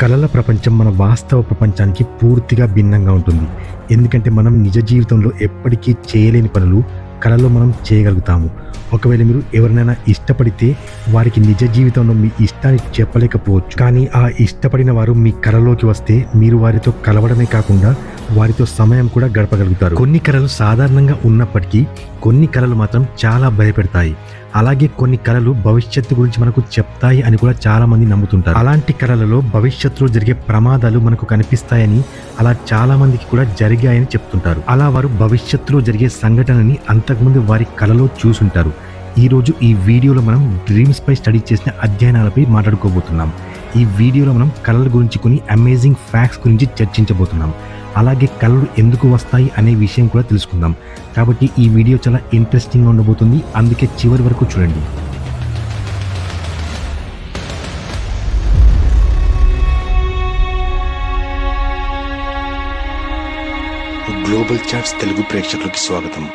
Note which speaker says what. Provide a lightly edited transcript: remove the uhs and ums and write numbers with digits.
Speaker 1: కలల ప్రపంచం మన వాస్తవ ప్రపంచానికి పూర్తిగా భిన్నంగా ఉంటుంది. ఎందుకంటే మనం నిజ జీవితంలో ఎప్పటికీ చేయలేని పనులు కలలో మనం చేయగలుగుతాము. ఒకవేళ మీరు ఎవరినైనా ఇష్టపడితే వారికి నిజ జీవితంలో మీ ఇష్టాన్ని చెప్పలేకపోవచ్చు. కానీ ఆ ఇష్టపడిన వారు మీ కలలోకి వస్తే మీరు వారితో కలవడమే కాకుండా వారితో సమయం కూడా గడపగలుగుతారు. కొన్ని కలలు సాధారణంగా ఉన్నప్పటికీ కొన్ని కలలు మాత్రం చాలా భయపెడతాయి. అలాగే కొన్ని కలలు భవిష్యత్తు గురించి మనకు చెప్తాయి అని కూడా చాలా మంది నమ్ముతుంటారు. అలాంటి కలలలో భవిష్యత్తులో జరిగే ప్రమాదాలు మనకు కనిపిస్తాయని, అలా చాలా మందికి కూడా జరిగాయని చెప్తుంటారు. అలా వారు భవిష్యత్తులో జరిగే సంఘటనని అంతకుముందు వారి కలలో చూసుంటారు. ఈరోజు ఈ వీడియోలో మనం డ్రీమ్స్ పై స్టడీ చేసిన అధ్యయనాలపై మాట్లాడుకోబోతున్నాం. ఈ వీడియోలో మనం కలల గురించి కొన్ని అమేజింగ్ ఫ్యాక్ట్స్ గురించి చర్చించబోతున్నాం. అలాగే కలలు ఎందుకు వస్తాయి అనే విషయం కూడా తెలుసుకుందాం. కాబట్టి ఈ వీడియో చాలా ఇంట్రెస్టింగ్గా ఉండబోతుంది, అందుకే చివరి వరకు చూడండి.
Speaker 2: గ్లోబల్ చాట్స్ తెలుగు ప్రేక్షకులకి స్వాగతం.